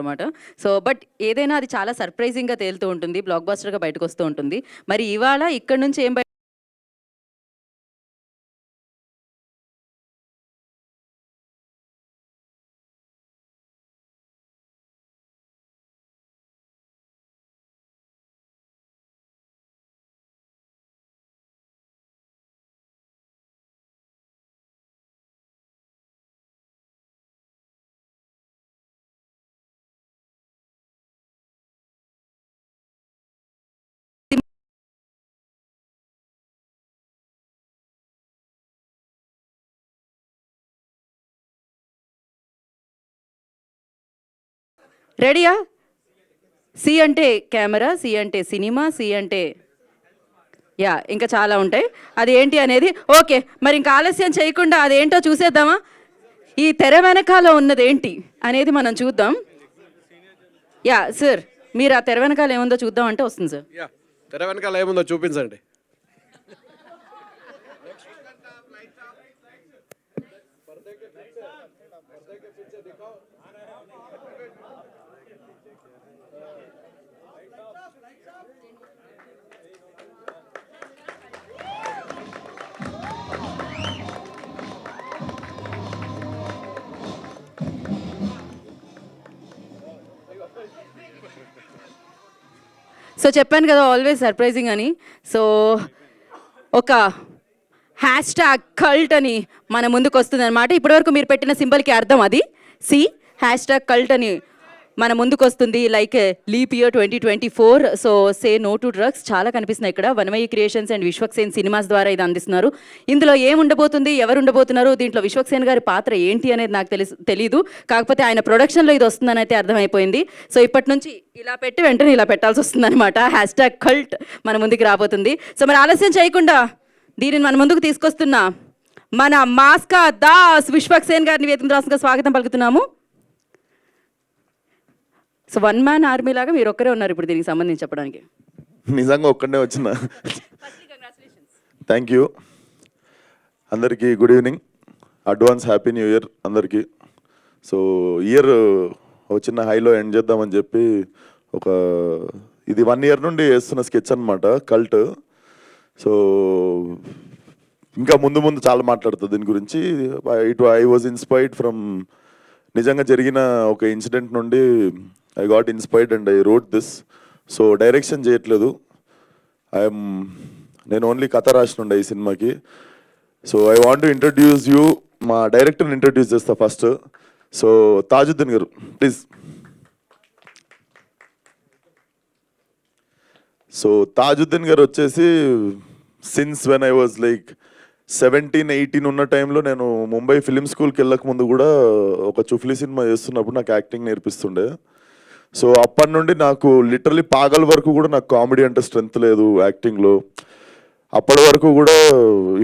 అనమాట. So but ఏదైనా అది చాలా సర్ప్రైజింగ్గా తేలుతూ ఉంటుంది, బ్లాక్ బస్టర్గా బయటకు వస్తూ ఉంటుంది. మరి ఇవాళ ఇక్కడ నుంచి ఏం రెడీయా? సి అంటే కెమెరా, సి అంటే సినిమా, సి అంటే యా ఇంకా చాలా ఉంటాయి. అది ఏంటి అనేది ఓకే. మరి ఇంకా ఆలస్యం చేయకుండా అదేంటో చూసేద్దామా? ఈ తెర వెనకాల ఉన్నది ఏంటి అనేది మనం చూద్దాం. యా సార్, మీరు ఆ తెర వెనకాల ఏముందో చూద్దాం అంటే వస్తుంది సార్. యా, తెర వెనకాల ఏముందో చూపించండి. సో చెప్పాను కదా ఆల్వేస్ సర్ప్రైజింగ్ అని. సో ఒక హ్యాష్ ట్యాగ్ కల్ట్ అని మన ముందుకు వస్తుంది అనమాట. ఇప్పటివరకు మీరు పెట్టిన సింబల్కి అర్థం అది. సి హ్యాష్ ట్యాగ్ కల్ట్ అని మన ముందుకు వస్తుంది, like leap year 2024. So say no to drugs చాలా కనిపిస్తున్నాయి ఇక్కడ. Vanamayi Creations and Vishwaksen Cinemas ద్వారా ఇది అందిస్తున్నారు. ఇందులో ఏం ఉండబోతుంది, ఎవరు ఉండబోతున్నారు, దీంట్లో విశ్వక్సేన్ గారి పాత్ర ఏంటి అనేది నాకు తెలీదు. కాకపోతే ఆయన ప్రొడక్షన్లో ఇది వస్తుందని అయితే అర్థమైపోయింది. సో ఇప్పటి నుంచి ఇలా పెట్టి వెంటనే ఇలా పెట్టాల్సి వస్తుంది అనమాట. హ్యాష్ ట్యాగ్ కల్ట్ మన ముందుకు రాబోతుంది. సో మరి ఆలస్యం చేయకుండా దీనిని మన ముందుకు తీసుకొస్తున్న మన మాస్కా దాస్ విశ్వక్సేన్ గారిని వేదిక రాష్ట్రంగా స్వాగతం పలుకుతున్నాము. సో వన్ మ్యాన్ ఆర్మీ లాగా మీరు ఒక్కరే ఉన్నారు ఇప్పుడు దీనికి సంబంధించి చెప్పడానికి. నిజంగా ఒక్కడే వచ్చిన. థ్యాంక్ యూ అందరికీ. Good evening, advance happy new year అందరికీ. సో ఇయర్ ఒక చిన్న హైలో ఎండ్ చేద్దామని చెప్పి ఇది 1 year నుండి వేస్తున్న స్కెచ్ అనమాట, కల్ట్. సో ఇంకా ముందు చాలా మాట్లాడుతుంది దీని గురించి. ఐ వాజ్ ఇన్స్పైర్డ్ ఫ్రమ్ నిజంగా జరిగిన ఒక ఇన్సిడెంట్ నుండి I got inspired and I wrote this. So direction చేయట్లేదు, నేను ఓన్లీ కథ రాసినుండే ఈ సినిమాకి. So I want to introduce you, మా డైరెక్టర్ని ఇంట్రడ్యూస్ చేస్తా ఫస్ట్. సో తాజుద్దీన్ గారు ప్లీజ్. సో తాజుద్దీన్ గారు వచ్చేసి since when I was like 17-18 ఉన్న టైంలో నేను ముంబై ఫిలిం స్కూల్కి వెళ్ళక ముందు కూడా ఒక చుఫ్లీ సినిమా చేస్తున్నప్పుడు నాకు యాక్టింగ్ నేర్పిస్తుండే. సో అప్పటి నుండి నాకు లిటరలీ పాగల్ వరకు కూడా నాకు కామెడీ అంటే స్ట్రెంత్ లేదు యాక్టింగ్లో. అప్పటి వరకు కూడా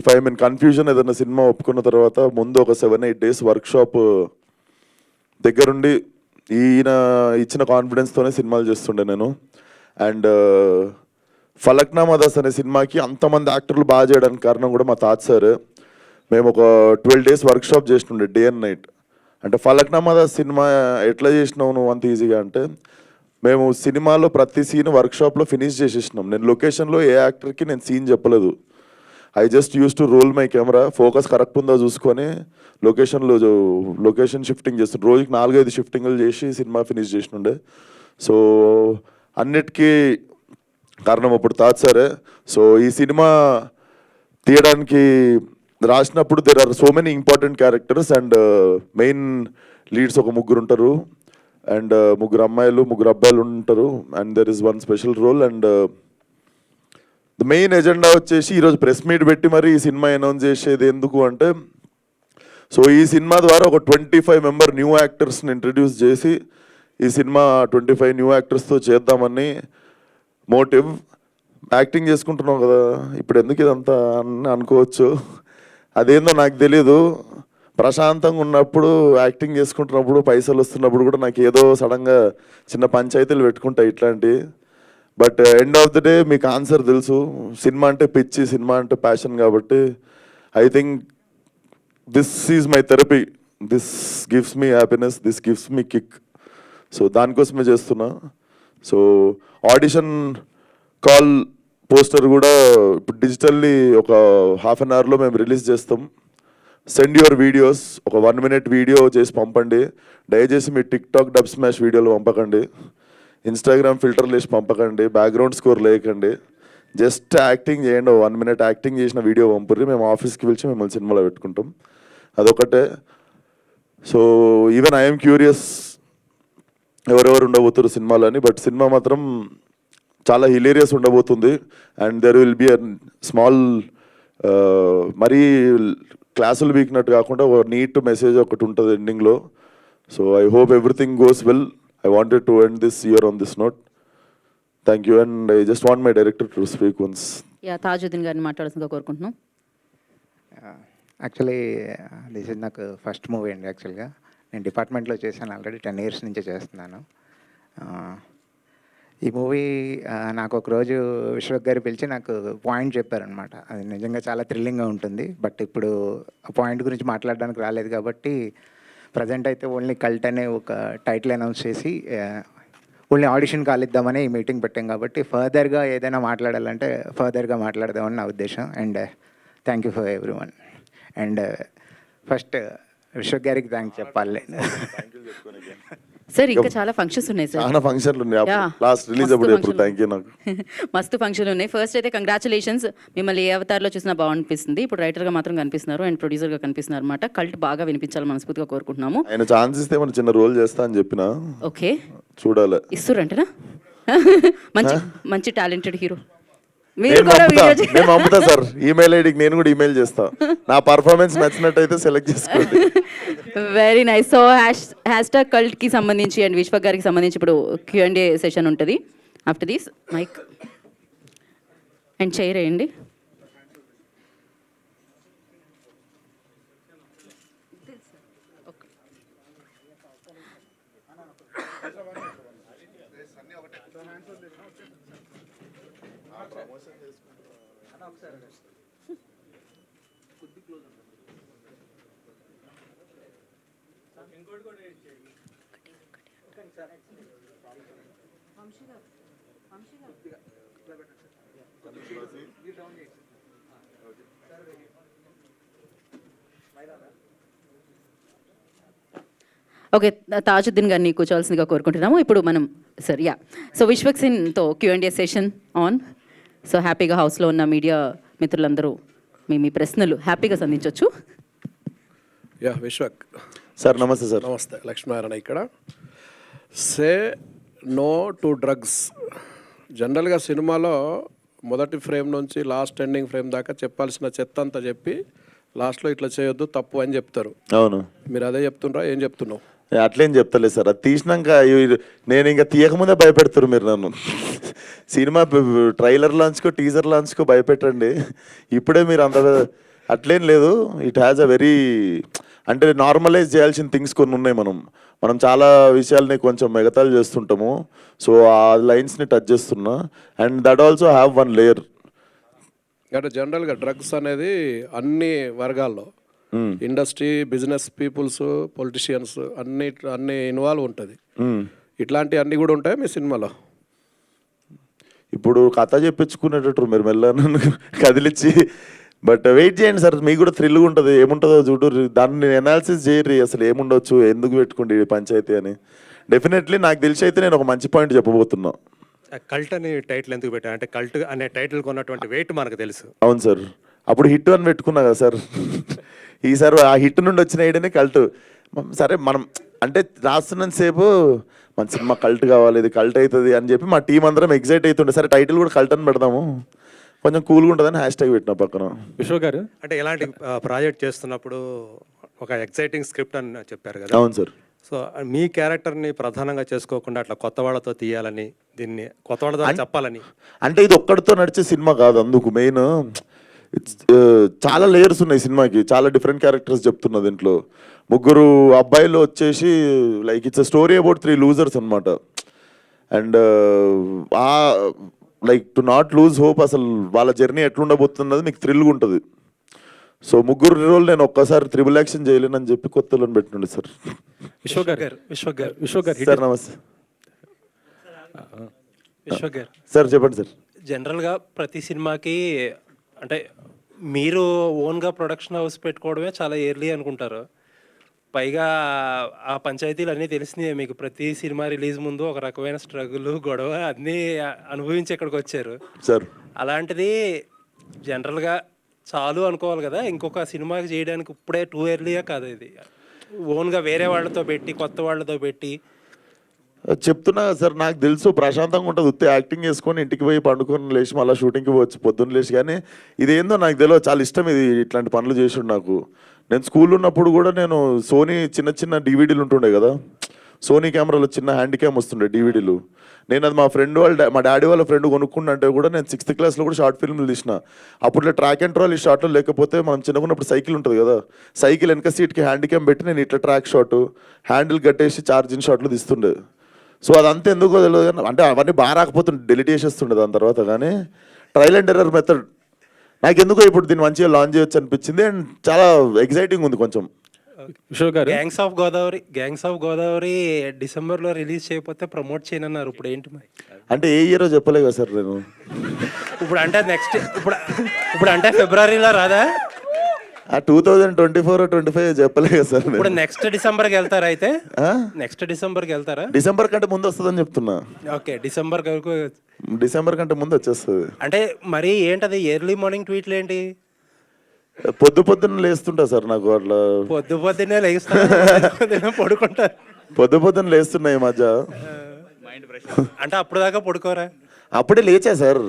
ఇఫ్ ఐ మీన్ కన్ఫ్యూజన్ ఏదైనా సినిమా ఒప్పుకున్న తర్వాత ముందు ఒక 7-8 days వర్క్షాప్ దగ్గరుండి ఈయన ఇచ్చిన కాన్ఫిడెన్స్తోనే సినిమాలు చేస్తుండే నేను. అండ్ ఫలక్నామా దాస్ అనే సినిమాకి అంతమంది యాక్టర్లు బాగా చేయడానికి కారణం కూడా మా తాత సార్. మేము ఒక 12 days వర్క్షాప్ చేస్తుండే, డే అండ్ నైట్. అంటే ఫలక్నామా దాస్ సినిమా ఎట్లా చేసినావు నువ్వు అంత ఈజీగా అంటే, మేము సినిమాలో ప్రతి సీన్ వర్క్షాప్లో ఫినిష్ చేసేసినాం. నేను లొకేషన్లో ఏ యాక్టర్కి నేను సీన్ చెప్పలేదు. I just use to roll my camera, focus correct ఉందో చూసుకొని లొకేషన్ షిఫ్టింగ్ చేస్తుండే. రోజుకి 4-5 షిఫ్టింగ్లు చేసి సినిమా ఫినిష్ చేసినుండే. సో అన్నిటికీ కారణం అప్పుడు తాత సారే. సో ఈ సినిమా తీయడానికి రాసినప్పుడు there are so many important characters and main leads ఒక 3 ఉంటారు అండ్ 3 అమ్మాయిలు 3 అబ్బాయిలు ఉంటారు and there is 1 special role. And the main agenda వచ్చేసి ఈరోజు ప్రెస్ మీట్ పెట్టి మరి ఈ సినిమా అనౌన్స్ చేసేది ఎందుకు అంటే, సో ఈ సినిమా ద్వారా ఒక 25 member న్యూ యాక్టర్స్ని ఇంట్రడ్యూస్ చేసి ఈ సినిమా 25 న్యూ యాక్టర్స్తో చేద్దామని మోటివ్. యాక్టింగ్ చేసుకుంటున్నాం కదా ఇప్పుడు ఎందుకు ఇదంతా అని అనుకోవచ్చు, అదేందో నాకు తెలీదు. ప్రశాంతంగా ఉన్నప్పుడు యాక్టింగ్ చేసుకుంటున్నప్పుడు పైసలు వస్తున్నప్పుడు కూడా నాకు ఏదో సడన్గా చిన్న పంచాయతీలు పెట్టుకుంటాయి ఇట్లాంటివి. But end of the day మీకు ఆన్సర్ తెలుసు, సినిమా అంటే పిచ్చి, సినిమా అంటే ప్యాషన్. కాబట్టి I think this is my therapy, this gives me happiness, this gives me kick. So దానికోసమే చేస్తున్నా. సో ఆడిషన్ కాల్ పోస్టర్ కూడా ఇప్పుడు డిజిటల్లీ ఒక హాఫ్ అన్ అవర్లో మేము రిలీజ్ చేస్తాం. సెండ్ యువర్ వీడియోస్, ఒక 1 minute వీడియో చేసి పంపండి. దయచేసి మీ టిక్టాక్ డబ్ స్మాష్ వీడియోలు పంపకండి, ఇన్స్టాగ్రామ్ ఫిల్టర్లు వేసి పంపకండి, బ్యాక్గ్రౌండ్ స్కోర్ లేకండి. జస్ట్ యాక్టింగ్ చేయండి, 1 minute యాక్టింగ్ చేసిన వీడియో పంపుర్రి, మేము ఆఫీస్కి పిలిచి మిమ్మల్ని సినిమాలో పెట్టుకుంటాం. అదొకటే. సో ఈవెన్ ఐఎమ్ క్యూరియస్ ఎవరెవరు ఉండబోతారు సినిమాలో అని. బట్ సినిమా మాత్రం చాలా హిలేరియస్ ఉండబోతుంది. And there will be a small మరీ క్లాసులు వీక్నట్టు కాకుండా ఒక నీట్ మెసేజ్ ఒకటి ఉంటుంది ఎండింగ్లో. So I hope everything goes well. I wanted to end this year on this note. Thank you. And I just want my director to speak once. Tajuddin గారిని మాట్లాడాల్సిందిగా కోరుకుంటున్నాం. యాక్చువల్లీ దిస్ ఇస్ నాకు first movie అండి. యాక్చువల్గా నేను డిపార్ట్మెంట్లో చేశాను, already 10 years నుంచే చేస్తున్నాను. ఈ మూవీ నాకు ఒకరోజు విశ్వక్ గారు పిలిచి నాకు పాయింట్ చెప్పారనమాట. అది నిజంగా చాలా థ్రిల్లింగ్గా ఉంటుంది. బట్ ఇప్పుడు ఆ పాయింట్ గురించి మాట్లాడడానికి రాలేదు కాబట్టి ప్రజెంట్ అయితే ఓన్లీ కల్ట్ అనే ఒక టైటిల్ అనౌన్స్ చేసి ఓన్లీ ఆడిషన్ కాలిద్దామని ఈ మీటింగ్ పెట్టాం. కాబట్టి ఫర్దర్గా ఏదైనా మాట్లాడాలంటే ఫర్దర్గా మాట్లాడదామని నా ఉద్దేశం. And thank you for every one. And first Vishwak గారికి థ్యాంక్స్ చెప్పాలి. సార్ ఇంకా చాలా ఫంక్షన్స్ ఉన్నాయి సార్. చాలా ఫంక్షన్లు ఉన్నాయి. Yeah. లాస్ట్ రిలీజ్ అప్పుడు ఎప్పుడు థ్యాంక్ యూ. నాకు మస్తు ఫంక్షన్లు ఉన్నాయి. ఫస్ట్ అయితే కంగ్రాచులేషన్స్, మిమ్మల్ని ఏ అవతారంలో చూసినా బాగుంటుంది. ఇప్పుడు రైటర్గా మాత్రం కనిపిస్తున్నారు అండ్ ప్రొడ్యూసర్గా కనిపిస్తున్నారు అనమాట. కల్ట్ బాగా వినిపించాలి మనస్ఫూర్తిగా కోరుకుంటున్నాము. ఆయన ఛాన్స్ ఇస్తే మన చిన్న రోల్ చేస్తా అని చెప్పిన. ఓకే, చూడాలి. ఇస్తురంటనా? మంచి మంచి టాలెంటెడ్ హీరో. మీరు కూడా వీడియో నేను పంపుతా సార్, ఈమెయిల్ ఐడికి నేను కూడా ఈమెయిల్ చేస్తా. నా పర్ఫార్మెన్స్ నచ్చినట్టయితే సెలెక్ట్ చేసుకోండి. Very nice. So hash tag కల్ట్కి సంబంధించి అండ్ విశ్వక్ గారికి సంబంధించి ఇప్పుడు Q&A సెషన్ ఉంటుంది. After this mic and chair వేయండి. ఓకే, తాజుద్దీన్ గారిని కూర్చోవాల్సిందిగా కోరుకుంటున్నాము. ఇప్పుడు మనం సార్ సో విశ్వక్ సింగ్తో Q&A సెషన్ ఆన్. సో హ్యాపీగా హౌస్లో ఉన్న మీడియా మిత్రులందరూ మీ ప్రశ్నలు హ్యాపీగా సంధించవచ్చు. విశ్వక్ సార్ నమస్తే సార్. నమస్తే. లక్ష్మీనారాయణ ఇక్కడ. Say no to drugs. జనరల్గా సినిమాలో మొదటి ఫ్రేమ్ నుంచి లాస్ట్ ఎండింగ్ ఫ్రేమ్ దాకా చెప్పాల్సిన చెత్త అంతా చెప్పి లాస్ట్లో ఇట్లా చేయొద్దు తప్పు అని చెప్తారు. అవును, మీరు అదే చెప్తుండ్రా? ఏం చెప్తున్నావు? అట్లేం చెప్తలేదు సార్. అది తీసినాక నేను ఇంకా తీయకముందే భయపెడతారు మీరు నన్ను. సినిమా ట్రైలర్ లాంచ్కో టీజర్ లాంచ్కో భయపెట్టండి. ఇప్పుడే మీరు అంత అట్లేం లేదు. ఇట్ హ్యాస్ అ వెరీ అంటే నార్మలైజ్ చేయాల్సిన థింగ్స్ కొన్ని ఉన్నాయి. మనం చాలా విషయాల్ని కొంచెం ఎగతాలు చేస్తుంటాము. సో ఆ లైన్స్ని టచ్ చేస్తున్నా. And that also have one layer. అంటే జనరల్గా డ్రగ్స్ అనేది అన్ని వర్గాల్లో ఇండస్ట్రీ, బిజినెస్ పీపుల్స్, పొలిటీషియన్స్ అన్ని ఇన్వాల్వ్ ఉంటుంది. ఇట్లాంటి అన్ని కూడా ఉంటాయి మీ సినిమాలో? ఇప్పుడు కథ చెప్పించుకునేటట్టు మీరు మెల్ల కదిలిచ్చి. బట్ వెయిట్ చేయండి సార్, మీకు కూడా థ్రిల్గా ఉంటుంది. ఏముంటుందో చూడు, దాన్ని ఎనాలిసిస్ చేయరు అసలు ఏముండొచ్చు, ఎందుకు పెట్టుకోండి పంచాయతీ అని. డెఫినెట్లీ నాకు తెలిసి అయితే నేను ఒక మంచి పాయింట్ చెప్పబోతున్నా. కల్ట్ అని టైటిల్ ఎందుకు పెట్టాను అంటే కల్ట్ అనే టైటిల్ కొన్నటువంటి వెయిట్ మనకు తెలుసు. అవును సార్, అప్పుడు హిట్ అని పెట్టుకున్నా కదా సార్. ఈసారి ఆ హిట్ నుండి వచ్చిన ఐడియానే కల్ట్. సరే మనం అంటే రాస్తున్నంత సేపు మన సినిమా కల్ట్ కావాలి, ఇది కల్ట్ అవుతుంది అని చెప్పి మా టీం అందరం ఎగ్జైట్ అవుతుండే. సరే టైటిల్ కూడా కల్ట్ అని పెడదాము, కొంచెం కూల్గా ఉంటుందని #, పెట్టిన పక్కన. విశ్వ గారు అంటే ఇలాంటి ప్రాజెక్ట్ చేస్తున్నప్పుడు ఒక ఎక్సైటింగ్ స్క్రిప్ట్ అని చెప్పారు కదా. అవును సార్. సో మీ క్యారెక్టర్ని ప్రధానంగా చేసుకోకుండా అట్లా కొత్త వాళ్ళతో తీయాలని, దీన్ని కొత్త వాళ్ళతో చెప్పాలని. అంటే ఇది ఒక్కడితో నడిచే సినిమా కాదు. అందుకు మెయిన్ చాలా లేయర్స్ ఉన్నాయి సినిమాకి. చాలా డిఫరెంట్ క్యారెక్టర్స్ చెప్తున్నా దీంట్లో. 3 అబ్బాయిలు వచ్చేసి like it's a story about 3 losers అనమాట. And like to not lose hope, అసలు వాళ్ళ జర్నీ ఎట్లుండబోతున్నది మీకు థ్రిల్గా ఉంటుంది. సో ముగ్గురు రోల్ నేను ఒక్కసారి త్రిబుల్ యాక్షన్ చేయలేనని చెప్పి కొత్తలను పెట్టిండే సార్. విశ్వ గారు సార్ నమస్తే విశ్వ గారు సార్, చెప్పండి సార్. జనరల్గా ప్రతి సినిమాకి అంటే మీరు ఓన్గా ప్రొడక్షన్ హౌస్ పెట్టుకోవడమే చాలా ఎర్లీ అనుకుంటారు. పైగా ఆ పంచాయతీలు అన్నీ తెలిసినాయి మీకు. ప్రతి సినిమా రిలీజ్ ముందు ఒక రకమైన స్ట్రగుల్, గొడవ అన్నీ అనుభవించి ఇక్కడికి వచ్చారు సార్ అలాంటిది జనరల్గా చాలు అనుకోవాలి కదా. ఇంకొక సినిమాకి చేయడానికి ఇప్పుడే టూ ఎర్లీయా కాదు ఇది. ఓన్గా వేరే వాళ్ళతో పెట్టి, కొత్త వాళ్ళతో పెట్టి చెప్తున్నా సార్, నాకు తెలుసు ప్రశాంతంగా ఉంటుంది, ఉత్తే యాక్టింగ్ చేసుకొని ఇంటికి పోయి పండుకొని లేచి మళ్ళీ షూటింగ్కి పోవచ్చు పొద్దున్న లేచి. కానీ ఇదేందో నాకు తెలియదు, చాలా ఇష్టం ఇది, ఇట్లాంటి పనులు చేసిండు నాకు. నేను స్కూల్లో ఉన్నప్పుడు కూడా నేను సోనీ చిన్న చిన్న డివిడీలు ఉంటుండే కదా, సోనీ కెమెరాలో చిన్న హ్యాండ్ క్యామ్ వస్తుండే డివిడీలు. నేను అది మా ఫ్రెండ్ మా డాడీ వాళ్ళ ఫ్రెండ్ కొనుక్కుంటే కూడా నేను 6th క్లాస్లో కూడా షార్ట్ ఫిల్మ్లు తీసిన. అప్పుడు ట్రాక్ అండ్ ట్రాల్ ఈ షార్ట్లో లేకపోతే మనం చిన్నకున్నప్పుడు సైకిల్ ఉంటుంది కదా, సైకిల్ వెనక సీట్కి హ్యాండ్ క్యామ్ పెట్టి నేను ఇట్లా ట్రాక్ షాట్, హ్యాండిల్ కట్టేసి ఛార్జింగ్ షాట్లు తీస్తుండే. సో అదంతా ఎందుకో తెలియదు కానీ, అంటే అవన్నీ బాగా రాకపోతుండే, డెలిట్ చేసేస్తుండే దాని తర్వాత. కానీ ట్రయల్ అండ్ ఎర్రర్ మెథడ్ నాకు ఎందుకో ఇప్పుడు దీన్ని మంచిగా లాంచ్ చేయొచ్చు అనిపించింది. అండ్ చాలా ఎగ్జైటింగ్ ఉంది కొంచెం. విశ్వ గారు గ్యాంగ్స్ ఆఫ్ గోదావరి డిసెంబర్లో రిలీజ్ చేయకపోతే ప్రమోట్ చేయనన్నారు. ఇప్పుడు ఏంటి మరి? అంటే ఏ ఇయరో చెప్పలే కదా సార్ నేను. ఇప్పుడు అంటే నెక్స్ట్ ఇప్పుడు అంటే ఫిబ్రవరిలో రాదా? 2024-25 చెప్పలే కదా సార్ నేను. ఇప్పుడు నెక్స్ట్ డిసెంబర్కి వెళ్తారా? అయితే నెక్స్ట్ డిసెంబర్కి వెళ్తారా? డిసెంబర్ కంటే ముందు వస్తుందని చెప్తున్నా. ఓకే, డిసెంబర్ వరకు. డిసెంబర్ కంటే ముందు వచ్చేస్తుంది. అంటే మరి ఏంటది ఎర్లీ మార్నింగ్ ట్వీట్లు ఏంటి? పొద్దున్న లేస్తుంటా సార్, నాకు అట్లా పొద్దున్నే లేస్తా పడుకుంటారు. పొద్దున్న లేస్తున్నా ఈ మధ్య. అంటే అప్పుడు దాకా పడుకోరా? అప్పుడే లేచా సార్,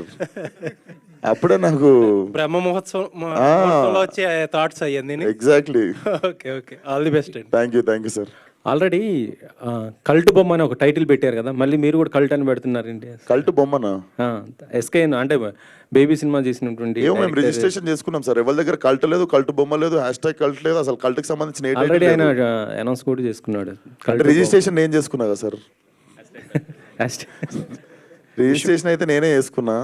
అప్పుడే నాకు బ్రహ్మ ముహూర్తంలో వచ్చే థాట్స్ అయ్యింది. Exactly. Okay okay, all the best అండి. Thank you sir. Already cult బొమ్మ అని ఒక టైటిల్ పెట్టారు కదా, మళ్ళీ మీరు కూడా కల్ట్ అని పెడుతున్నారండి. కల్ట్ బొమ్మనా? ఎస్కేఎన్ అంటే బేబీ సినిమా చేసినటువంటి. ఏమో మేము రిజిస్ట్రేషన్ చేసుకున్నాం సార్, ఎవరి దగ్గర కల్ట్ లేదు, కల్ట్ బొమ్మ లేదు, హ్యాష్ట్యాగ్ కల్ట్ లేదు, అసలు కల్ట్ కి సంబంధించిన ఆల్రెడీ ఆయన అనౌన్స్ కూడా చేసుకున్నాడు. రిజిస్ట్రేషన్ నేను చేసుకున్నా కదా సార్. రిజిస్ట్రేషన్ అయితే నేనే చేసుకున్నా.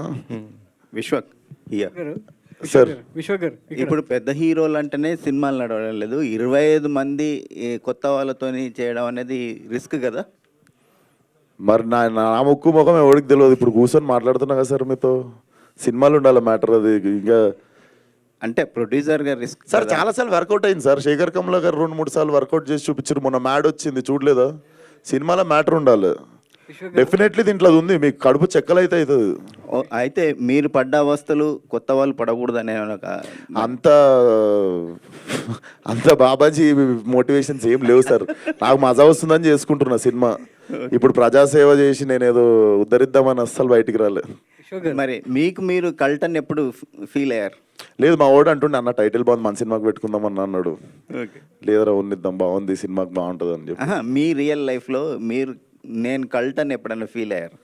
విశ్వక్ సార్ ఇప్పుడు పెద్ద హీరోలు అంటేనే సినిమాలు నడవడం లేదు, 25 మంది కొత్త వాళ్ళతోని చేయడం అనేది రిస్క్ కదా. మరి నా ముక్కు ముఖం ఎవరికి తెలియదు, ఇప్పుడు కూర్చొని మాట్లాడుతున్నా కదా సార్ మీతో. సినిమాలు ఉండాలి మ్యాటర్, అది ఇంకా అంటే ప్రొడ్యూసర్ గా రిస్క్ సార్. చాలా సార్లు వర్కౌట్ అయింది సార్, శేఖర్ కమ్లా గారు 2-3 సార్లు వర్కౌట్ చేసి చూపించారు. మొన్న మ్యాడ్ వచ్చింది చూడలేదా? సినిమాలో మ్యాటర్ ఉండాలి డెఫినెట్లీ. దీంట్లో అది ఉంది, మీకు కడుపు చెక్కలైతే అవుతుంది. అయితే మీరు పడ్డ అవస్థలు కొత్త వాళ్ళు పడకూడదనే అంత బాబాజీ మోటివేషన్స్ ఏం లేవు సార్. నాకు మజా వస్తుందని చేసుకుంటున్నా సినిమా. ఇప్పుడు ప్రజాసేవ చేసి నేను ఏదో ఉద్ధరిద్దామని అస్సలు బయటికి రాలేదు. మరి మీకు మీరు కల్ట్ అని ఎప్పుడు ఫీల్ అయ్యారు? లేదు, మా వాడు అంటుండే అన్న టైటిల్ బాగుంది, మన సినిమాకి పెట్టుకుందాం అన్న అన్నాడు. లేదరా ఉన్నిద్దాం, బాగుంది సినిమాకి బాగుంటుంది అని చెప్పి. మీ రియల్ లైఫ్లో మీరు నేను కల్ట్ అని ఎప్పుడైనా ఫీల్ అయ్యారు?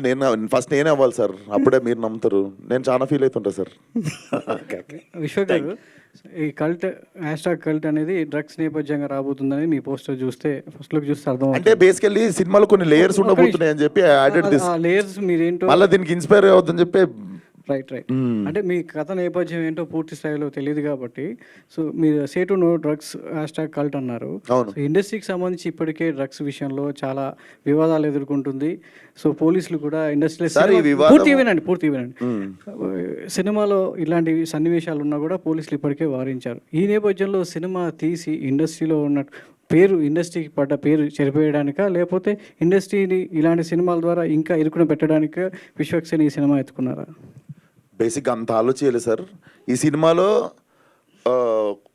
నేను ఫస్ట్ నేనే అవ్వాలి సార్, అప్పుడే మీరు నమ్ముతారు. నేను చాలా ఫీల్ అవుతుంటా సార్. విశ్వ గారు, ఈ కల్ట్ #కల్ట్ అనేది డ్రగ్స్ నేపథ్యంగా రాబోతుందని మీ పోస్టర్ చూస్తే, ఫస్ట్ లుక్ చూస్తే అర్థం. అంటే బేసికల్లీ సినిమాలో కొన్ని లేయర్స్ ఉండబోతున్నాయి అని చెప్పి యాడెడ్ దిస్ లేయర్స్ మీరేంటో మళ్ళీ దీనికి ఇన్స్పైర్ అవుతుందని చెప్పి. రైట్ అంటే మీ కథ నేపథ్యం ఏంటో పూర్తి స్థాయిలో తెలియదు కాబట్టి, సో మీరు say to know drugs #cult అన్నారు. అవును. సో ఇండస్ట్రీకి సంబంధించి ఇప్పటికే డ్రగ్స్ విషయంలో చాలా వివాదాలు ఎదుర్కొంటుంది. సో పోలీసులు కూడా పూర్తి వినండి. సినిమాలో ఇలాంటి సన్నివేశాలు ఉన్నా కూడా పోలీసులు ఇప్పటికే వారించారు. ఈ నేపథ్యంలో సినిమా తీసి ఇండస్ట్రీలో ఉన్న ఇండస్ట్రీకి పడ్డ పేరు చెరిపేయడానికా, లేకపోతే ఇండస్ట్రీని ఇలాంటి సినిమాల ద్వారా ఇంకా ఇరుకున పెట్టడానికా విశ్వక్సేన్ ఈ సినిమా ఎత్తుకున్నారా? బేసిక్గా అంత ఆలోచించాలి సార్. ఈ సినిమాలో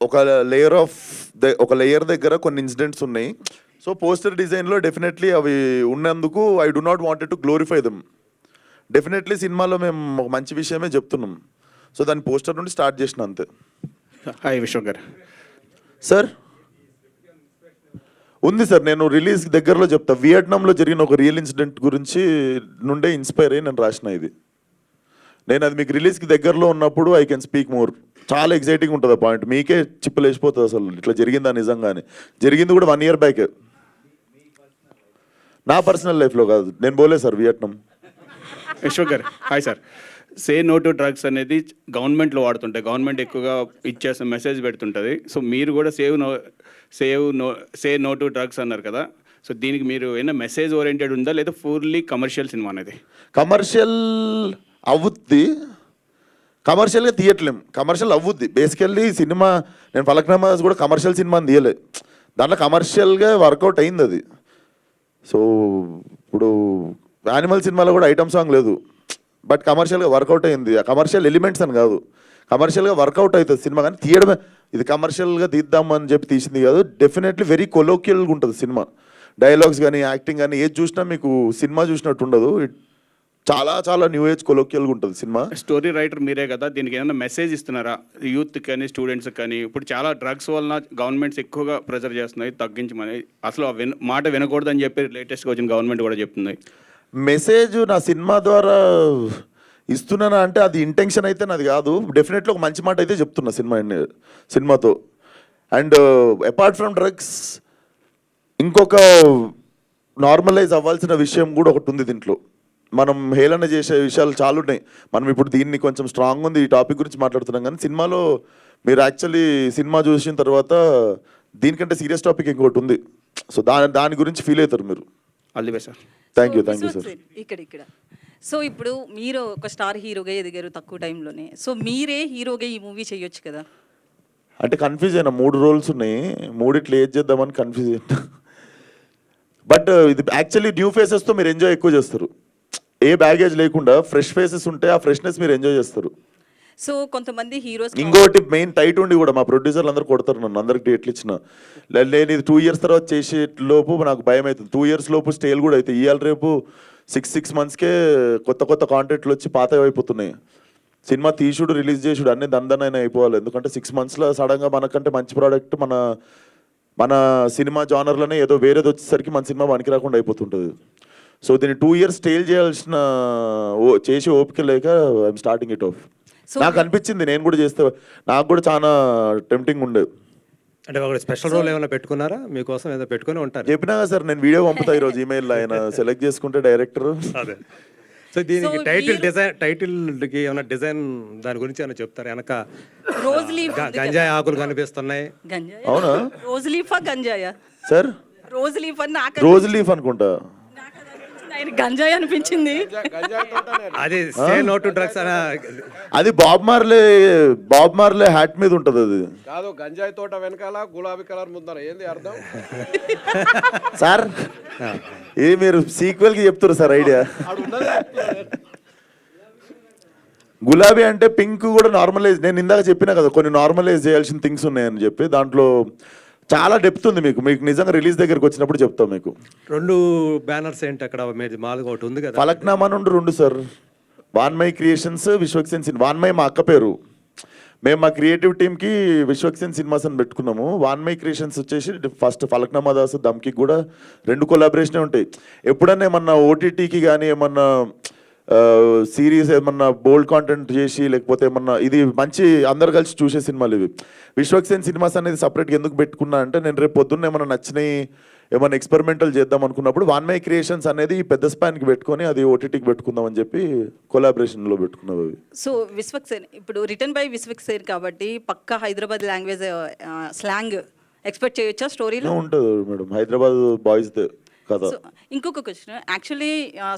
ఒక లేయర్ దగ్గర కొన్ని ఇన్సిడెంట్స్ ఉన్నాయి. సో పోస్టర్ డిజైన్లో డెఫినెట్లీ అవి ఉన్నందుకు I do not wanted to glorify them. Definitely సినిమాలో మేము ఒక మంచి విషయమే చెప్తున్నాం. సో దాని పోస్టర్ నుండి స్టార్ట్ చేసిన అంతే. హాయ్ విశ్వ గారు. సార్ ఉంది సార్, నేను రిలీజ్ దగ్గరలో చెప్తా. వియట్నాంలో జరిగిన ఒక రియల్ ఇన్సిడెంట్ గురించి నుండే ఇన్స్పైర్ అయ్యి నేను రాసిన ఇది. నేను అది మీకు రిలీజ్కి దగ్గరలో ఉన్నప్పుడు ఐ కెన్ స్పీక్ మోర్. చాలా ఎగ్జైటింగ్ ఉంటుంది ఆ పాయింట్, మీకే చిప్పులు వేసిపోతుంది అసలు ఇట్లా జరిగిందా నిజంగానే. జరిగింది కూడా 1 year బ్యాక్, నా పర్సనల్ లైఫ్లో కాదు. నేను పోలే సార్ వియట్నాం. విశ్వ గారు hi sir. Say no to drugs అనేది గవర్నమెంట్లో వాడుతుంటాయి, గవర్నమెంట్ ఎక్కువగా ఇచ్చేసిన మెసేజ్ పెడుతుంటుంది. సో మీరు కూడా సే నో టు డ్రగ్స్ అన్నారు కదా, సో దీనికి మీరు ఏమైనా మెసేజ్ ఓరియంటెడ్ ఉందా లేదా ఫుల్లీ కమర్షియల్ సినిమా అనేది? కమర్షియల్ అవుద్ది, కమర్షియల్గా తీయట్లేం, కమర్షియల్ అవుద్ది. బేసికల్లీ సినిమా నేను ఫలక్నామా కూడా కమర్షియల్ సినిమా అని తీయలే, దాంట్లో కమర్షియల్గా వర్కౌట్ అయింది అది. సో ఇప్పుడు యానిమల్ సినిమాలో కూడా ఐటమ్ సాంగ్ లేదు, బట్ కమర్షియల్గా వర్కౌట్ అయింది. ఆ కమర్షియల్ ఎలిమెంట్స్ అని కాదు, కమర్షియల్గా వర్కౌట్ అవుతుంది సినిమా. కానీ తీయడమే ఇది కమర్షియల్గా తీద్దామని చెప్పి తీసింది కాదు. డెఫినెట్లీ వెరీ కొలోక్యల్గా ఉంటుంది సినిమా. డైలాగ్స్ కానీ యాక్టింగ్ కానీ ఏది చూసినా మీకు సినిమా చూసినట్టు ఉండదు. చాలా చాలా న్యూ ఏజ్ కొలోక్యల్గా ఉంటుంది సినిమా. స్టోరీ రైటర్ మీరే కదా, దీనికి ఏమైనా మెసేజ్ ఇస్తున్నారా యూత్ కానీ స్టూడెంట్స్ కానీ? ఇప్పుడు చాలా డ్రగ్స్ వలన గవర్నమెంట్స్ ఎక్కువగా ప్రెజర్ చేస్తున్నాయి తగ్గించమని, అసలు మాట వినకూడదని చెప్పి లేటెస్ట్గా వచ్చిన గవర్నమెంట్ కూడా చెప్తుంది. మెసేజ్ నా సినిమా ద్వారా ఇస్తున్నానా అంటే అది ఇంటెన్షన్ అయితే నాది కాదు. డెఫినెట్లీ ఒక మంచి మాట అయితే చెప్తున్నా సినిమాతో. అండ్ అపార్ట్ ఫ్రమ్ డ్రగ్స్ ఇంకొక నార్మలైజ్ అవ్వాల్సిన విషయం కూడా ఒకటి ఉంది దీంట్లో. మనం హేళన చేసే విషయాలు చాలా ఉన్నాయి. మనం ఇప్పుడు దీన్ని కొంచెం స్ట్రాంగ్ ఉంది ఈ టాపిక్ గురించి మాట్లాడుతున్నాం, కానీ సినిమాలో మీరు యాక్చువల్లీ సినిమా చూసిన తర్వాత దీనికంటే సీరియస్ టాపిక్ ఇంకొకటి ఉంది. సో దాని గురించి ఫీల్ అవుతారు మీరు. All the best sir. Thank you sir. ఇక్కడ సో ఇప్పుడు మీరు ఒక స్టార్ హీరోగా ఎదిగారు తక్కువ టైంలోనే, సో మీరే హీరోగా ఈ మూవీ చేయొచ్చు కదా. అంటే కన్ఫ్యూజ్ అయినా, 3 రోల్స్ ఉన్నాయి, మూడిట్లో ఏది చేద్దామని కన్ఫ్యూజ్ అయినా. బట్ ఇది యాక్చువల్లీ న్యూ ఫేసెస్తో మీరు ఎంజాయ్ ఎక్కువ చేస్తారు. ఏ బ్యాగేజ్ లేకుండా ఫ్రెష్ ఫేసెస్ ఉంటే ఆ ఫ్రెష్నెస్ మీరు ఎంజాయ్ చేస్తారు. సో కొంతమంది హీరోస్ ఇంకోటి మెయిన్ టైట్ ఉండి కూడా మా ప్రొడ్యూసర్లు అందరూ కొడతారు నన్ను, అందరికి డేట్లు ఇచ్చిన. నేను ఇది 2 years తర్వాత చేసే లోపు నాకు భయం అవుతుంది. 2 years లోపు స్టేల్ కూడా అవుతాయి. ఇవాళ రేపు 6 monthsకే కొత్త కాంటెంట్లు వచ్చి పాత అయిపోతున్నాయి. సినిమా తీసుడు రిలీజ్ చేసుడు అన్నీ దందనైనా అయిపోవాలి. ఎందుకంటే 6 monthsలో సడన్గా మనకంటే మంచి ప్రోడక్ట్ మన సినిమా జానర్లోనే ఏదో వేరేది వచ్చేసరికి మన సినిమా పనికి రాకుండా అయిపోతుంటుంది. సో దీన్ని 2 years స్టేల్ చేయాల్సిన చేసి ఓపిక లేక ఐఎమ్ స్టార్టింగ్ ఇట్ ఆఫ్. నాకు అనిపించింది నేను కూడా చేస్తే నాకు కూడా చాలా టెంప్టింగ్ ఉండేది. అంటే ఒక స్పెషల్ రోల్ ఏమైనా పెట్టుకున్నారా మీకోసం? ఏదో పెట్టుకుని ఉంటారు. చెప్పినా కదా సార్, నేను వీడియో పంపుతా ఈరోజు ఈమెయిల్లో, ఆయన సెలెక్ట్ చేసుకుంటే డైరెక్టర్. అదే. సో దీనికి టైటిల్కి ఏమైనా డిజైన్ దాని గురించి ఏమైనా చెప్తారు? వెనక రోజ్ లీఫ్ గంజాయి ఆకులు కనిపిస్తున్నాయి. అవునా? రోజ్ లీఫా గంజాయా సార్? రోజ్ లీఫ్ అని నాకు రోజ్ లీఫ్ అనుకుంటా. ఆయన గంజాయి అనిపించింది. అది సే నో టు డ్రగ్స్ అనే అది బాబ్ మార్లే హ్యాట్ మీద ఉంటుంది. అది కాదు, గంజాయి తోట వెనకాల గులాబీ కలర్ ముందర ఏంది అర్థం? సార్ మీరు సీక్వెల్ కి చెప్తారు సార్ ఐడియా. గులాబీ అంటే పింక్ కూడా నార్మలైజ్, నేను ఇందాక చెప్పినా కదా కొన్ని నార్మలైజ్ చేయాల్సిన థింగ్స్ ఉన్నాయని చెప్పి. దాంట్లో చాలా డెప్త్ ఉంది. మీకు నిజంగా రిలీజ్ దగ్గరికి వచ్చినప్పుడు చెప్తాం మీకు. 2 బ్యానర్స్ ఏంటి అక్కడ? మీది మాలుగా ఒకటి ఉంది కదా, ఫలక్నామా నుండి 2 sir. Vanmai creations, Vishwaksen cinema. Vanmai మా అక్క పేరు. మేము మా క్రియేటివ్ టీమ్కి విశ్వక్సేన్ సినిమాస్ అని పెట్టుకున్నాము. వాన్మై క్రియేషన్స్ వచ్చేసి ఫస్ట్ ఫలక్నామా దాస్ దమ్కి కూడా 2 కొలాబరేషనే ఉంటాయి. ఎప్పుడన్నా ఏమన్నా ఓటీటీకి కానీ ఏమన్నా సిరీస్ ఏమన్నా బోల్డ్ కాంటెంట్ చేసి లేకపోతే ఏమన్నా ఇది మంచి అందరు కలిసి చూసే సినిమాలు ఇవి. విశ్వక్సేన్ సినిమాస్ అనేది సపరేట్గా ఎందుకు పెట్టుకున్నా అంటే నేను రేపు పొద్దున్న ఏమన్నా నచ్చినాయి ఏమన్నా ఎక్స్పెరిమెంటల్ చేద్దాం అనుకున్నప్పుడు వాన్మై క్రియేషన్స్ అనేది పెద్ద స్పాన్కి పెట్టుకొని అది ఓటీటీకి పెట్టుకుందాం అని చెప్పి కొలాబరేషన్లో పెట్టుకున్నాం అవి. సో విశ్వక్సేన్ ఇప్పుడు రిటర్న్ బై విశ్వక్సేన్ కాబట్టి పక్కా హైదరాబాద్ లాంగ్వేజ్ స్లాంగ్ ఎక్స్పెక్ట్ చేయొచ్చా స్టోరీలో? ఉంటుంది మేడం, హైదరాబాద్ బాయ్స్ కదా. ఇంకొక క్వశ్చన్, యాక్చువల్లీ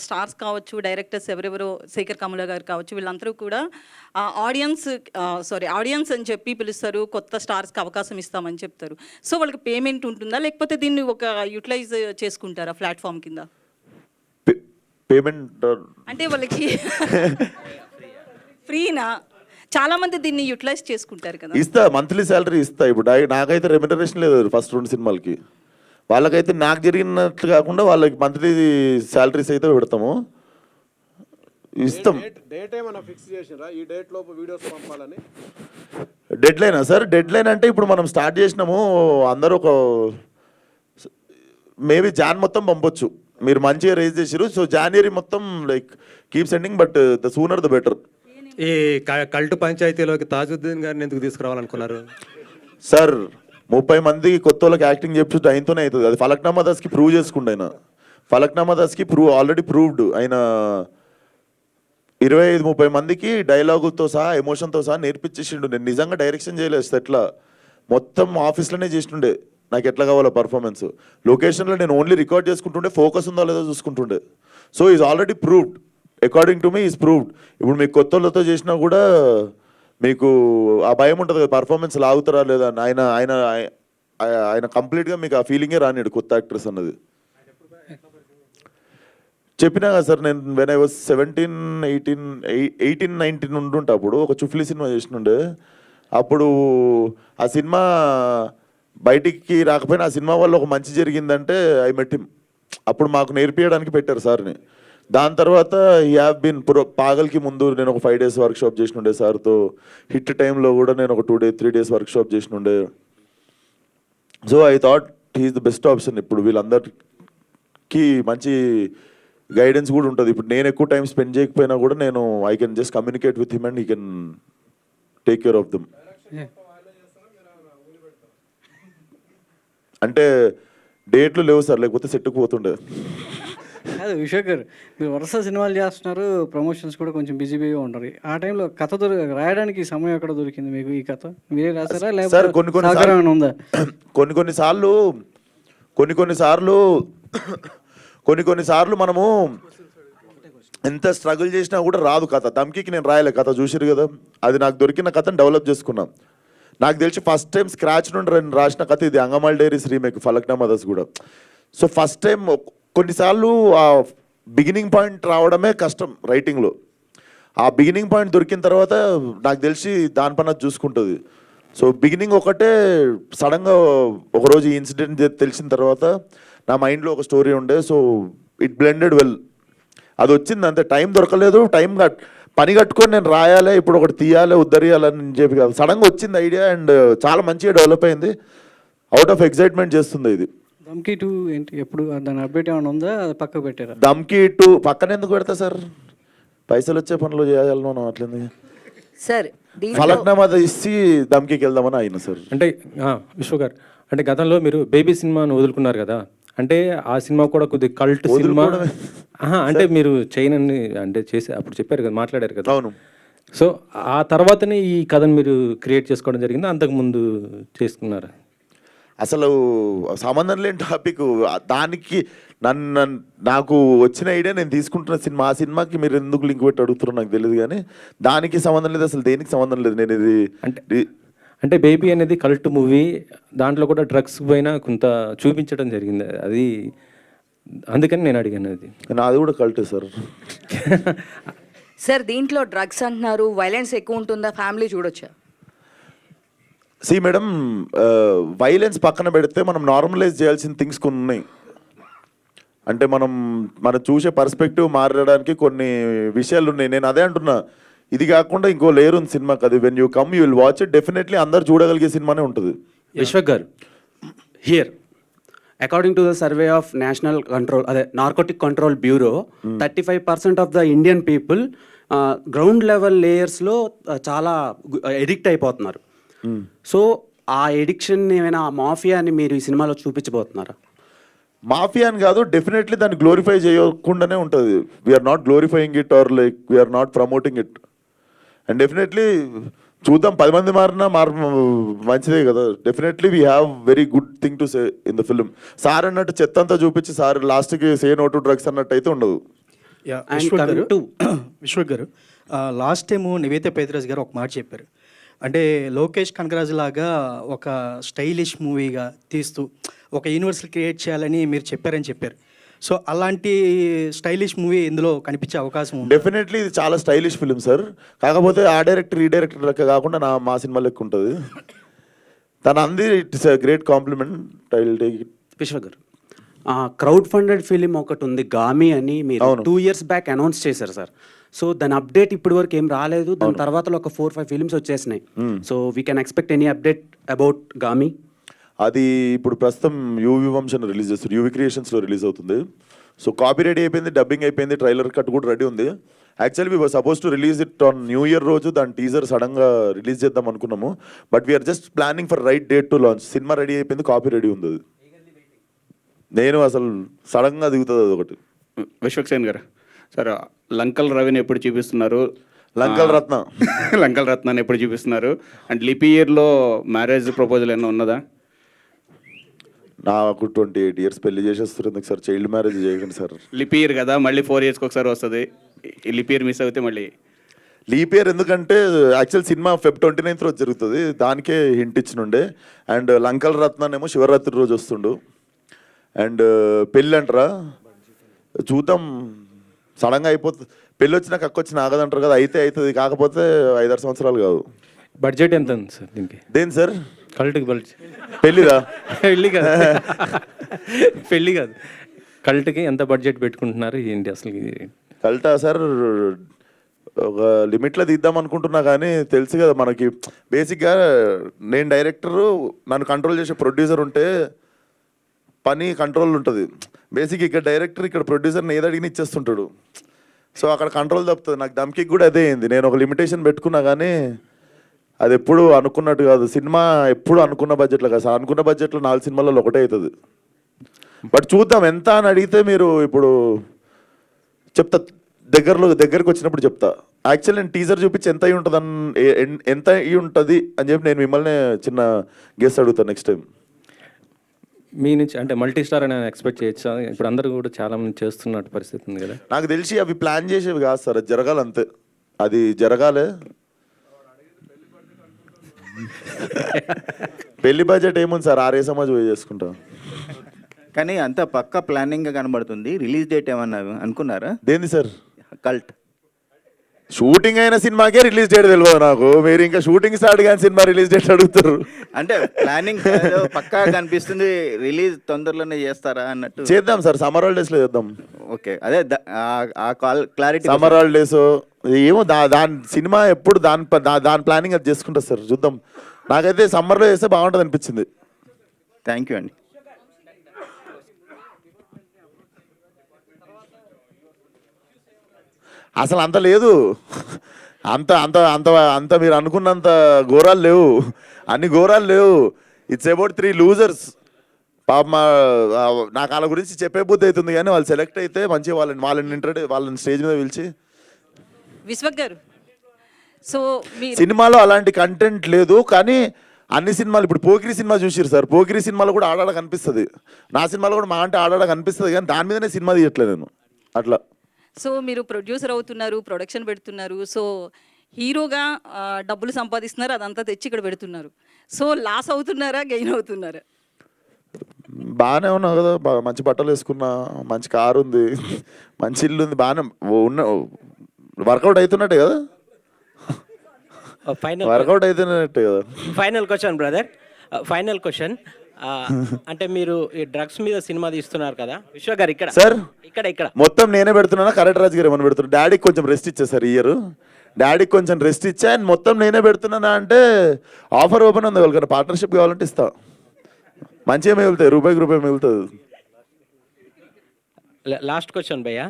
స్టార్స్ కావచ్చు, డైరెక్టర్స్ ఎవరెవరో శేఖర్ కమల గారు కావచ్చు, వీళ్ళందరూ కూడా ఆడియన్స్ అని చెప్పి పిలుస్తారు, కొత్త స్టార్స్కి అవకాశం ఇస్తామని చెప్తారు. సో వాళ్ళకి పేమెంట్ ఉంటుందా, లేకపోతే దీన్ని ఒక యూటిలైజ్ చేసుకుంటారా ప్లాట్ఫామ్ కింద? పేమెంట్ అంటే వాళ్ళకి ఫ్రీనా? చాలా మంది దీన్ని యూటిలైజ్ చేసుకుంటారు కదా. ఇస్తా, మంత్లీ శాలరీ ఇస్తా. ఇప్పుడు నాకైతే రెమ్యునరేషన్ లేదు ఫస్ట్ 2 సినిమాలకి. వాళ్ళకైతే నాకు జరిగినట్లు కాకుండా వాళ్ళకి మంత్లీ శాలరీస్ అయితే పెడతాము, ఇస్తాం. డేట్ ఏమైనా ఫిక్స్ చేసినరా ఈ డేట్ లోపు వీడియోస్ పంపాలని? డెడ్ లైనా సార్? డెడ్ లైన్ అంటే ఇప్పుడు మనం స్టార్ట్ చేసినాము, అందరూ ఒక మేబీ జాన్ మొత్తం పంపొచ్చు. మీరు మంచిగా రేజ్ చేసారు. సో January మొత్తం like keep sending, but the sooner the better. ఈ కల్టు పంచాయతీలోకి తాజుద్దీన్ గారిని ఎందుకు తీసుకురావాలనుకున్నారు సార్? 30 మంది కొత్త వాళ్ళకి యాక్టింగ్ చెప్పి ఆయనతోనే అవుతుంది. అది ఫలక్నామా దాస్కి ప్రూవ్ చేసుకుండు. ఆయన ఫలక్నామా దాస్కి ఆల్రెడీ ప్రూవ్డ్. ఆయన 25-30 మందికి డైలాగులతో సహా ఎమోషన్తో సహా నేర్పించేసిండు. నేను నిజంగా డైరెక్షన్ చేయలేదు ఎట్లా, మొత్తం ఆఫీస్లోనే చేసిండే నాకు ఎట్లా కావాలో పర్ఫార్మెన్స్. లొకేషన్లో నేను ఓన్లీ రికార్డ్ చేసుకుంటుండే, ఫోకస్ ఉందో లేదో చూసుకుంటుండే. So is already proved, according to me is proved. ఇప్పుడు మీకు కొత్త వాళ్ళతో చేసినా కూడా మీకు ఆ భయం ఉంటుంది కదా, పర్ఫార్మెన్స్ లాగుతారా లేదా అని. ఆయన ఆయన ఆయన కంప్లీట్గా మీకు ఆ ఫీలింగే రానిడు కొత్త యాక్ట్రెస్ అన్నది. చెప్పినా కదా సార్, నేను వెన్ ఐ వాజ్ 18-19 ఉంటుంటే అప్పుడు ఒక చుఫ్లీ సినిమా చేసినుండే. అప్పుడు ఆ సినిమా బయటికి రాకపోయినా ఆ సినిమా వల్ల ఒక మంచి జరిగిందంటే ఐ మెట్ హిమ్. అప్పుడు మాకు నేర్పించడానికి పెట్టారు సార్ని. దాని తర్వాత ఈ హ్యావ్ బీన్ పాగల్కి ముందు నేను ఒక 5 days వర్క్షాప్ చేసినుండే సార్తో. హిట్ టైంలో కూడా నేను ఒక 3 days వర్క్షాప్ చేసినుండే. So I thought he is the best option. ఇప్పుడు వీళ్ళందరికీ మంచి గైడెన్స్ కూడా ఉంటుంది. ఇప్పుడు నేను ఎక్కువ టైం స్పెండ్ చేయకపోయినా కూడా నేను I can just communicate with him and he can take care of them. అంటే డేట్లు లేవు సార్, లేకపోతే సెట్కు పోతుండే. అదే విశ్వక్ గారు, మీరు వరుస సినిమాలు చేస్తున్నారు, ప్రమోషన్స్ కూడా కొంచెం బిజీగా ఉంటారు. ఆ టైంలో కథ రాయడానికి సమయం ఎక్కడ దొరికింది మీకు? ఈ కథ మీరే రాసారా సార్ లేకపోతే సహకారం ఏమైనా ఉందా? కొన్నిసార్లు మనము ఎంత స్ట్రగుల్ చేసినా కూడా రాదు కథ. దమ్కి నేను రాయలే కథ, చూసిరు కదా. అది నాకు దొరికిన కథను డెవలప్ చేసుకున్నాం. నాకు తెలిసి ఫస్ట్ టైం స్క్రాచ్ నుండి రాసిన కథ ఇది, అంగమాల్ డైరీస్ రీమేక్, ఫలక్నామా దాస్ కూడా. సో ఫస్ట్ టైం కొన్నిసార్లు ఆ బిగినింగ్ పాయింట్ రావడమే కష్టం రైటింగ్లో. ఆ బిగినింగ్ పాయింట్ దొరికిన తర్వాత నాకు తెలిసి దానిపైన చూసుకుంటుంది. సో బిగినింగ్ ఒకటే సడన్గా ఒకరోజు ఈ ఇన్సిడెంట్ తెలిసిన తర్వాత నా మైండ్లో ఒక స్టోరీ ఉండే. So it blended well. అది వచ్చింది అంతే, టైం దొరకలేదు. పని కట్టుకొని నేను రాయాలి, ఇప్పుడు ఒకటి తీయాలి, ఉద్ధరియాలని చెప్పి కాదు, సడన్గా వచ్చింది ఐడియా అండ్ చాలా మంచిగా డెవలప్ అయింది. అవుట్ ఆఫ్ ఎక్సైట్మెంట్ చేస్తుంది ఇది. దమ్కి 2 ఏంటి, ఎప్పుడు దాని అప్డేట్ ఏమైనా ఉందా? పక్కకు పెట్టారా? దమ్కి 2 పక్కన ఎందుకు పెడతా సార్, పైసలు వచ్చే పనులు చేయాలి మనం. అట్లేదు సార్ ఫలక్నామా ఇచ్చి దమ్కి వెళ్దామని అయినా సార్. అంటే విశ్వ గారు, అంటే గతంలో మీరు బేబీ సినిమాను వదులుకున్నారు కదా, అంటే ఆ సినిమా కూడా కొద్దిగా కల్ట్ సినిమా. అంటే మీరు చేయనని అంటే చేసి అప్పుడు చెప్పారు కదా, మాట్లాడారు కదా. అవును. సో ఆ తర్వాతనే ఈ కథను మీరు క్రియేట్ చేసుకోవడం జరిగింది, అంతకుముందు చేసుకున్నారా? అసలు సంబంధం లేని టాపిక్ దానికి నాకు వచ్చిన ఐడియా నేను తీసుకుంటున్న సినిమా. ఆ సినిమాకి మీరు ఎందుకు లింక్ పెట్టి అడుగుతున్నారో నాకు తెలియదు, కానీ దానికి సంబంధం లేదు, అసలు దేనికి సంబంధం లేదు. నేను ఇది అంటే బేబీ అనేది కల్ట్ మూవీ, దాంట్లో కూడా డ్రగ్స్ పైన కొంత చూపించడం జరిగింది, అది అందుకని నేను అడిగాను. అది నాది కూడా కల్టే సార్. సార్ దీంట్లో డ్రగ్స్ అంటున్నారు, వైలెన్స్ ఎక్కువ ఉంటుందా, ఫ్యామిలీ చూడొచ్చా? సి మేడం, వైలెన్స్ పక్కన పెడితే మనం నార్మలైజ్ చేయాల్సిన థింగ్స్ కొన్ని ఉన్నాయి. అంటే మనం చూసే పర్స్పెక్టివ్ మారడానికి కొన్ని విషయాలు ఉన్నాయి. నేను అదే అంటున్నా, ఇది కాకుండా ఇంకో లేయర్ ఉంది సినిమాకి. అది when you come you will watch it, definitely అందరు చూడగలిగే సినిమానే ఉంటుంది. విశ్వక్ గారు, here according to the survey of national control narcotic control bureau, 35% of the Indian people ground level లేయర్స్లో చాలా ఎడిక్ట్ అయిపోతున్నారు. సో ఆ ఎడిక్షన్ ఏమైనా మాఫియా అని మీరు ఈ సినిమాలో చూపించబోతున్నారా? మాఫియా అని కాదు, డెఫినెట్లీ దాన్ని గ్లోరిఫై చేయకుండానే ఉంటుంది. We're not glorifying it or like we're not promoting it. And definitely చూద్దాం, 10 మంది మారినా మంచిదే కదా. Definitely we have very good thing to say in the film. Sir అన్నట్టు చెత్త అంతా చూపించి సార్ లాస్ట్కి సే నో టు డ్రగ్స్ అన్నట్టు అయితే ఉండదు. విశ్వక్ గారు, లాస్ట్ టైము నివేత పేదరాజ్ గారు ఒక మాట చెప్పారు. అంటే లోకేష్ కనగరాజు లాగా ఒక స్టైలిష్ మూవీగా తీస్తూ ఒక యూనివర్సల్ క్రియేట్ చేయాలని మీరు చెప్పారని చెప్పారు. సో అలాంటి స్టైలిష్ మూవీ ఇందులో కనిపించే అవకాశం ఉంది? డెఫినెట్లీ ఇది చాలా స్టైలిష్ ఫిల్మ్ సార్. కాకపోతే ఆ డైరెక్టర్ ఈ డైరెక్టర్ లెక్క కాకుండా మా సినిమా లెక్క ఉంటుంది. తన అంది it's a great compliment. I will take it. విశ్వ గారు, క్రౌడ్ ఫండెడ్ ఫిలిం ఒకటి ఉంది గామి అని, మీరు 2 years బ్యాక్ అనౌన్స్ చేశారు సార్. సో దాని అప్డేట్ ఇప్పటి వరకు ఏం రాలేదు. దాని తర్వాత ఒక 4-5 ఫిలిమ్స్ వచ్చేసినాయి. So we can expect any update about Gaami? అది ఇప్పుడు ప్రస్తుతం యూవి వంశన్ రిలీజ్ చేస్తారు, యూవి క్రియేషన్స్లో రిలీజ్ అవుతుంది. సో కాపీ రెడీ అయిపోయింది, డబ్బింగ్ అయిపోయింది, ట్రైలర్ కట్ కూడా రెడీ ఉంది. Actually we were supposed to release it on new year రోజు. దాని టీజర్ సడన్గా రిలీజ్ చేద్దాం అనుకున్నాము, but we are just planning for right date to launch. Cinema ready అయిపోయింది, కాపీ రెడీ ఉంది. అది నేను అసలు సడన్గా దిగుతుంది అది ఒకటి. విశ్వక్ సేన్ గారు, సార్ లంకల్ రవిని ఎప్పుడు చూపిస్తున్నారు? లంకల్ రత్న. లంకల్ రత్నాన్ని ఎప్పుడు చూపిస్తున్నారు? అండ్ లిపి ఇయర్లో మ్యారేజ్ ప్రపోజల్ ఏమైనా ఉన్నదా? నాకు 28 years పెళ్లి చేసేస్తారు ఎందుకు సార్? చైల్డ్ మ్యారేజ్ చేయకండి సార్. లిపి ఇయర్ కదా, మళ్ళీ 4 yearsకి ఒకసారి వస్తుంది. ఈ లిపి ఇయర్ మిస్ అవుతే మళ్ళీ లీప్ ఇయర్ ఎందుకంటే యాక్చువల్ సినిమా Feb 29th రోజు జరుగుతుంది, దానికే హింట్ ఇచ్చినుండే. అండ్ లంకల్ రత్నానేమో శివరాత్రి రోజు వస్తుండు. అండ్ పెళ్ళి అంటారా చూద్దాం, సడన్గా అయిపోతుంది. పెళ్ళి వచ్చినాక అక్క వచ్చి నాగదంటారు కదా, అయితే అవుతుంది, కాకపోతే 5-6 సంవత్సరాలు కాదు. బడ్జెట్ ఎంత ఉంది సార్ దీనికి? దేని సార్? కల్ట్కి బడ్జెట్? పెళ్ళిదా? పెళ్ళి కాదు, పెళ్ళి కాదు, కల్ట్కి ఎంత బడ్జెట్ పెట్టుకుంటున్నారు ఏంటి అసలు? కల్టా సార్ ఒక లిమిట్లో తీద్దాం అనుకుంటున్నా, కానీ తెలుసు కదా మనకి బేసిక్గా నేను డైరెక్టరు, నన్ను కంట్రోల్ చేసే ప్రొడ్యూసర్ ఉంటే పని కంట్రోల్ ఉంటుంది. బేసిక్ ఇక్కడ డైరెక్టర్, ఇక్కడ ప్రొడ్యూసర్ని ఏది అడిగిన ఇచ్చేస్తుంటాడు. సో అక్కడ కంట్రోల్ తప్పుతుంది. నాకు దమ్కి కూడా అదే అయింది. నేను ఒక లిమిటేషన్ పెట్టుకున్నా కానీ అది ఎప్పుడు అనుకున్నట్టు కాదు. సినిమా ఎప్పుడు అనుకున్న బడ్జెట్లో కాదు సార్. అనుకున్న బడ్జెట్లో 4 సినిమాలలో ఒకటే అవుతుంది. బట్ చూద్దాం ఎంత అని అడిగితే మీరు ఇప్పుడు చెప్తా, దగ్గరకు వచ్చినప్పుడు చెప్తా. యాక్చువల్ నేను టీజర్ చూపించి ఎంత అయి ఉంటుంది ఎంత అయి ఉంటుంది అని చెప్పి నేను మిమ్మల్ని చిన్న గెస్ అడుగుతాను నెక్స్ట్ టైం. మీ నుంచి అంటే మల్టీ స్టార్ అని ఎక్స్పెక్ట్ చేయొచ్చా? ఇప్పుడు అందరూ కూడా చాలా మంది చేస్తున్నట్టు పరిస్థితి ఉంది కదా. నాకు తెలిసి అవి ప్లాన్ చేసేవి కాదు సార్, అది జరగాలంతే. అది జరగాలే. పెళ్లి బడ్జెట్ ఏముంది సార్, 6 సమాజ్ పోయి చేసుకుంటాం. కానీ అంత పక్క ప్లానింగ్గా కనబడుతుంది. రిలీజ్ డేట్ ఏమన్నా అనుకున్నారా? దేంది సార్? కల్ట్ షూటింగ్ అయిన సినిమాకే రిలీజ్ డేట్ తెలియదు నాకు. మీరు ఇంకా షూటింగ్ స్టార్ట్ కానీ సినిమా రిలీజ్ డేట్ అడుగుతారు. అంటే ప్లానింగ్ పక్కా కనిపిస్తుంది, రిలీజ్ తొందరలోనే చేస్తారా అన్నట్టు. చేద్దాం సార్, సమ్మర్ హాలిడేస్లో చేద్దాం. ఓకే, అదే ఆ క్లారిటీ. సమ్మర్ హాలిడేస్ ఏమో దాని సినిమా ఎప్పుడు దాని ప్లానింగ్ అది చేసుకుంటారు సార్, చూద్దాం. నాకైతే సమ్మర్లో చేస్తే బాగుంటుంది అనిపించింది. థ్యాంక్ యూ అండి. అసలు అంత లేదు, అంత అంత అంత అంత మీరు అనుకున్నంత ఘోరాలు లేవు, అన్ని ఘోరాలు లేవు. It's about 3 losers. పాప నాకు వాళ్ళ గురించి చెప్పే బుద్ధి అవుతుంది, కానీ వాళ్ళు సెలెక్ట్ అయితే మంచిగా వాళ్ళని స్టేజ్ మీద పిలిచి. విశ్వక్ గారు, సో సినిమాలో అలాంటి కంటెంట్ లేదు, కానీ అన్ని సినిమాలు ఇప్పుడు పోకిరి సినిమా చూసిరు సార్, పోకిరి సినిమాలో కూడా ఆడాడ కనిపిస్తుంది. నా సినిమాలో కూడా మా అంటే ఆడాడ కనిపిస్తుంది, కానీ దాని మీదనే సినిమా తీయట్లేదు నేను అట్లా. సో మీరు ప్రొడ్యూసర్ అవుతున్నారు, ప్రొడక్షన్ పెడుతున్నారు, సో హీరోగా డబ్బులు సంపాదిస్తున్నారు, అదంతా తెచ్చి ఇక్కడ పెడుతున్నారు. సో లాస్ అవుతున్నారా, గెయిన్ అవుతున్నారా? బాగానే ఉన్నావు కదా, మంచి బట్టలు వేసుకున్నా, మంచి కారు ఉంది, మంచి ఇల్లు ఉంది, బాగానే ఉన్న వర్కౌట్ అవుతున్నట్టే కదా. వర్కౌట్ అవుతున్నట్టే కదా. Final question brother, final question. అంటే మీరు ఈ డ్రగ్స్ మీద సినిమా తీస్తున్నారు కదా విశ్వ గారు, ఇక్కడ సార్ ఇక్కడ మొత్తం నేనే పెడుతున్నా, కరెక్ట్ రాజు గారు ఏమని పెడుతున్నా. డాడీకి కొంచెం రెస్ట్ ఇచ్చా సార్, ఇయర్ డాడీకి కొంచెం రెస్ట్ ఇచ్చా, అండ్ మొత్తం నేనే పెడుతున్నానా అంటే ఆఫర్ ఓపెన్ ఉంది, వాళ్ళకన్నా పార్ట్నర్షిప్ కావాలంటే ఇస్తా. మంచిగా మిగులుతాయి, రూపాయికి రూపాయి మిగులుతుంది. లాస్ట్ క్వశ్చన్ భయ్యా,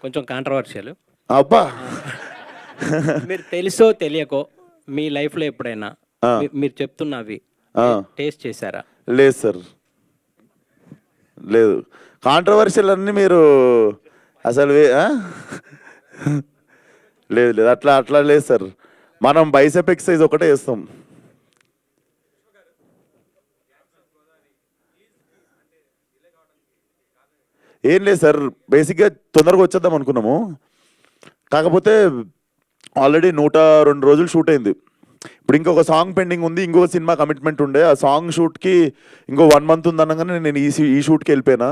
కొంచెం కాంట్రవర్షియల్. అబ్బా, మీరు తెలుసో తెలియకో మీ లైఫ్లో ఎప్పుడైనా మీరు చెప్తున్నవి టేస్ట్ చేశారా? లేదు సార్, లేదు. కాంట్రవర్షియల్ అన్నీ మీరు అసలు లేదు లేదు, అట్లా లేదు సార్. మనం బైసెప్ ఎక్సర్సైజ్ ఒకటే చేస్తాం. ఏం లేదు సార్, బేసిక్గా తొందరగా వచ్చేద్దాం అనుకున్నాము, కాకపోతే ఆల్రెడీ 102 రోజులు షూట్ అయింది. ఇప్పుడు ఇంకొక సాంగ్ పెండింగ్ ఉంది, ఇంకొక సినిమా కమిట్మెంట్ ఉండే, ఆ సాంగ్ షూట్కి ఇంకో 1 month ఉంది అనగానే నేను ఈ షూట్కి వెళ్ళిపోయినా.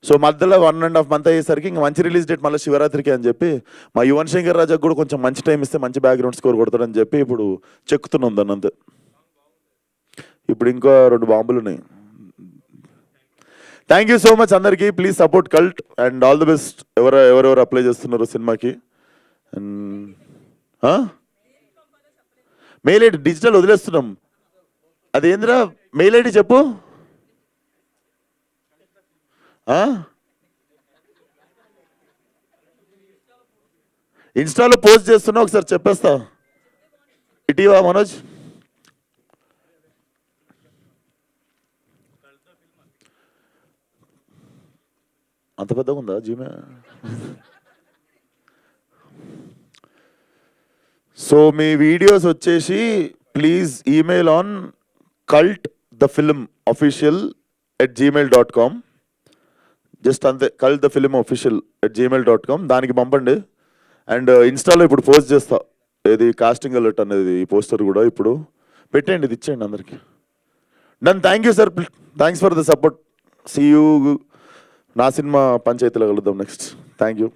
సో మధ్యలో 1.5 month అయ్యేసరికి ఇంకా మంచి రిలీజ్ డేట్ మళ్ళీ శివరాత్రికి అని చెప్పి మా యువన్ శంకర్ రాజాకు కూడా కొంచెం మంచి టైం ఇస్తే మంచి బ్యాక్గ్రౌండ్ స్కోర్ కొడతాడని చెప్పి ఇప్పుడు చెక్కుతున్నాం దాన్ని అంతే. ఇప్పుడు ఇంకో 2 బాంబులు ఉన్నాయి. థ్యాంక్ యూ సో మచ్ అందరికీ. Please support cult and all the best. ఎవరెవరు అప్లై చేస్తున్నారు సినిమాకి. మెయిల్ ఐడి డిజిటల్ వదిలేస్తున్నాం. అదేంద్రా మెయిల్ ఐడి చెప్పు. ఇన్స్టాలో పోస్ట్ చేస్తున్నా, ఒకసారి చెప్పేస్తా. ఇటీవా మనోజ్, అంత పెద్దగా ఉందా జీమే? సో మీ వీడియోస్ వచ్చేసి please email on cultthefilmofficial@gmail.com. Just అంతే, cultthefilmofficial@gmail.com, దానికి పంపండి. అండ్ ఇన్స్టాలో ఇప్పుడు పోస్ట్ చేస్తా, ఏది కాస్టింగ్ అలర్ట్ అనేది, ఈ పోస్టర్ కూడా ఇప్పుడు పెట్టండి, ఇది ఇచ్చేయండి అందరికి. Done. Thank you sir, thanks for the support. See you నా సినిమా పంచాయతీలో కలుద్దాం నెక్స్ట్. Thank you.